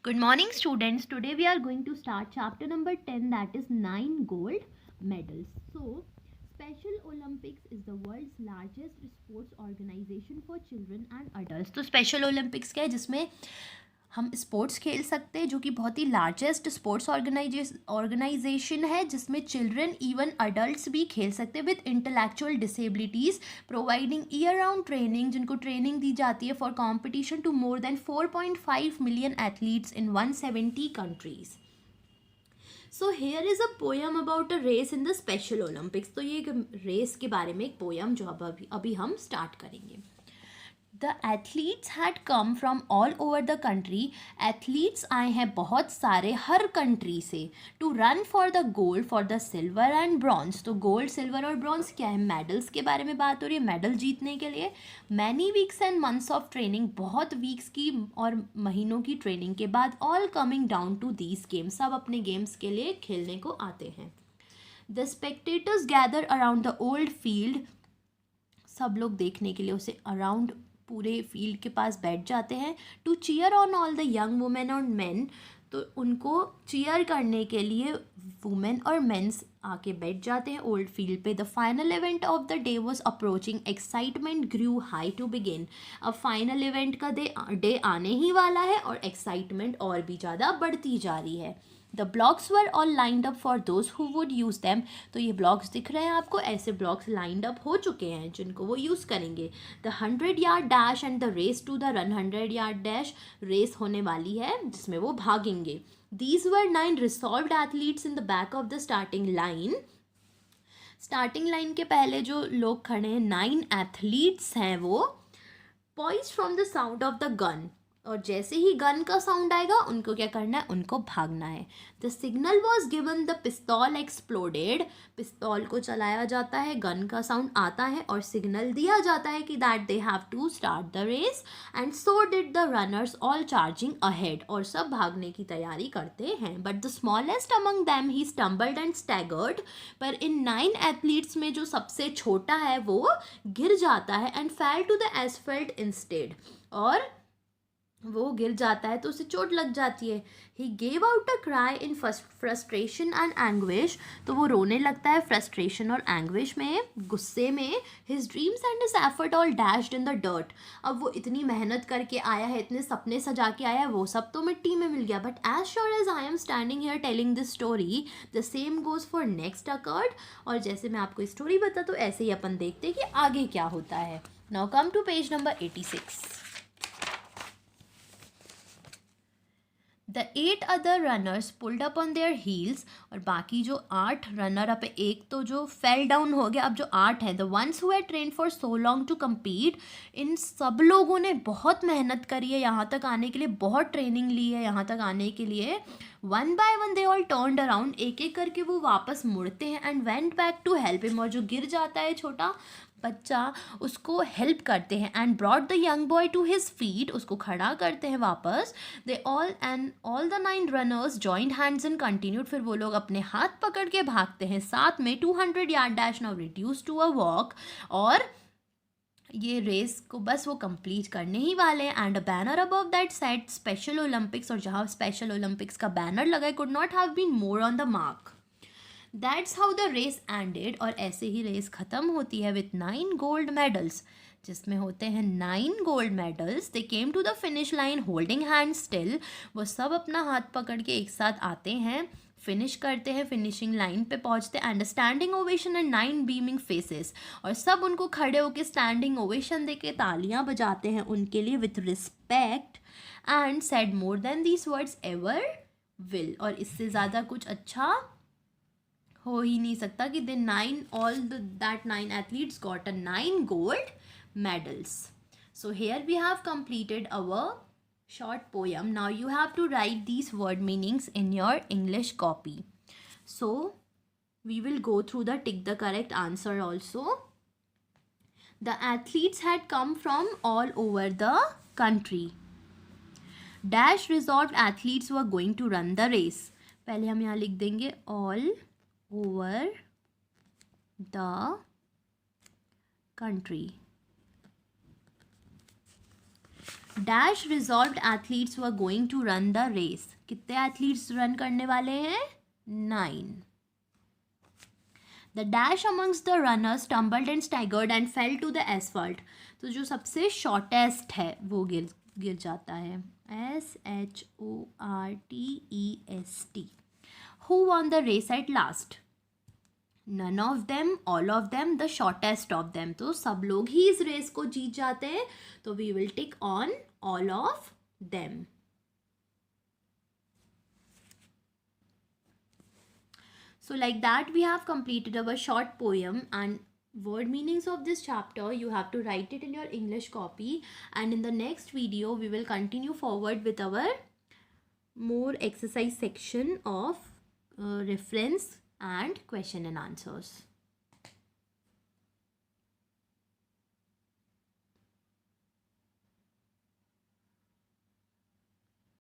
Good morning, students. Today we are going to start chapter number 10, that is 9 gold medals. So, Special Olympics is the world's largest sports organization for children and adults. तो Special Olympics क्या है जिसमें हम sports खेल सकते हैं, जो कि बहुत ही लार्जेस्ट स्पोर्ट्स ऑर्गेनाइजेशन है जिसमें चिल्ड्रन इवन अडल्ट्स भी खेल सकते हैं with intellectual disabilities, providing year round training, जिनको ट्रेनिंग दी जाती है for competition to more than 4.5 million athletes in 170 countries. So here is a poem about a race in the Special Olympics. तो ये एक रेस के बारे में एक पोयम जो अभी हम स्टार्ट करेंगे. The athletes had come from all over the country. Athletes आए हैं बहुत सारे हर कंट्री से. To run for the gold, for the silver and bronze. तो गोल्ड, सिल्वर और ब्रॉन्ज क्या है? मेडल्स के बारे में बात हो रही है. मेडल जीतने के लिए many weeks and months of training, बहुत वीक्स की और महीनों की ट्रेनिंग के बाद all coming down to these games. सब अपने गेम्स के लिए खेलने को आते हैं. The spectators gather around the old field. सब लोग देखने के लिए उसे अराउंड पूरे फील्ड के पास बैठ जाते हैं. To cheer on all the young women और मेन. तो उनको चीयर करने के लिए वुमेन और मेंस आके बैठ जाते हैं ओल्ड फील्ड पे. The final event of the day was approaching. Excitement grew high to begin. अब फाइनल इवेंट का डे आने ही वाला है और एक्साइटमेंट और भी ज़्यादा बढ़ती जा रही है. The blocks were all lined up for those who would use them. तो ये ब्लॉक्स दिख रहे हैं आपको, ऐसे ब्लॉक्स लाइंड अप हो चुके हैं जिनको वो यूज़ करेंगे. The 100 yard dash and the race to the run. 100 yard dash race होने वाली है जिसमें वो भागेंगे. These were 9 resolved athletes in the back of the starting line. Starting line के पहले जो लोग खड़े हैं 9 एथलीट्स हैं वो. Poised from the sound of the gun. और जैसे ही गन का साउंड आएगा उनको क्या करना है? उनको भागना है. The signal was given. The पिस्तौल एक्सप्लोडेड. पिस्तौल को चलाया जाता है, गन का साउंड आता है और सिग्नल दिया जाता है कि that they have to start the race. And so did the runners all charging ahead. और सब भागने की तैयारी करते हैं. But the smallest among them he stumbled and staggered. पर इन 9 एथलीट्स में जो सबसे छोटा है वो गिर जाता है. And fell to the asphalt instead. और वो गिर जाता है तो उसे चोट लग जाती है. He gave out a cry in frustration and anguish. तो वो रोने लगता है फ्रस्ट्रेशन और एंग्विश में, गुस्से में. His dreams and his effort all dashed in the dirt. अब वो इतनी मेहनत करके आया है, इतने सपने सजा के आया है, वो सब तो मिट्टी में मिल गया. But as sure as I am standing here telling this story, the same goes for next occurred. और जैसे मैं आपको स्टोरी बता तो ऐसे ही अपन देखते हैं कि आगे क्या होता है. Now come to page number 86. The 8 other runners pulled up on their heels. और बाकी जो 8 रनर अप, एक तो जो फेल डाउन हो गया, अब जो 8 हैं, the ones who had trained for so long to compete. इन सब लोगों ने बहुत मेहनत करी है यहाँ तक आने के लिए, बहुत ट्रेनिंग ली है यहाँ तक आने के लिए. One by one they all turned around. एक एक करके वो वापस मुड़ते हैं. And went back to help him. और जो गिर जाता है छोटा बच्चा उसको हेल्प करते हैं. And brought the young boy to his feet. उसको खड़ा करते हैं वापस. They all the 9 runners joined hands and continued. फिर वो लोग अपने हाथ पकड़ के भागते हैं साथ में. 200 yard dash now reduce to a walk. और ये रेस को बस वो कंप्लीट करने ही वाले हैं. And a banner above that set Special Olympics. और जहाँ स्पेशल ओलंपिक्स का बैनर लगा है, could not have been more on the mark. That's how the race ended. और ऐसे ही रेस ख़त्म होती है विथ 9 गोल्ड मेडल्स, जिसमें होते हैं 9 gold medals. They came to the finish line holding hand still. वो सब अपना हाथ पकड़ के एक साथ आते हैं, फिनिश करते हैं, फिनिशिंग लाइन पे पहुंचते हैं. And standing ovation and 9 beaming faces. और सब उनको खड़े होकर स्टैंडिंग ओवेशन दे के तालियाँ बजाते हैं उनके लिए with respect. And said more than these words ever will. और इससे ज़्यादा कुछ अच्छा हो ही नहीं सकता कि the 9 athletes got a 9 gold medals. So here we have completed our short poem. Now you have to write these word meanings in your English copy. So we will go through the tick the correct answer also. The athletes had come from all over the country. Dash resolved athletes were going to run the race. पहले हम यहाँ लिख देंगे all over the country. Dash resolved athletes were going to run the race. कितने athletes run करने वाले हैं? 9. The dash amongst the runners tumbled and staggered and fell to the asphalt. तो जो सबसे शॉर्टेस्ट है वो गिर जाता है. SHORTEST. Who won the race at last? None of them, all of them, the shortest of them. तो सब लोग ही इस रेस को जीत जाते हैं. तो we will tick on all of them. So like that we have completed our short poem, and word meanings of this chapter you have to write it in your English copy, and in the next video we will continue forward with our more exercise section of reference and question and answers.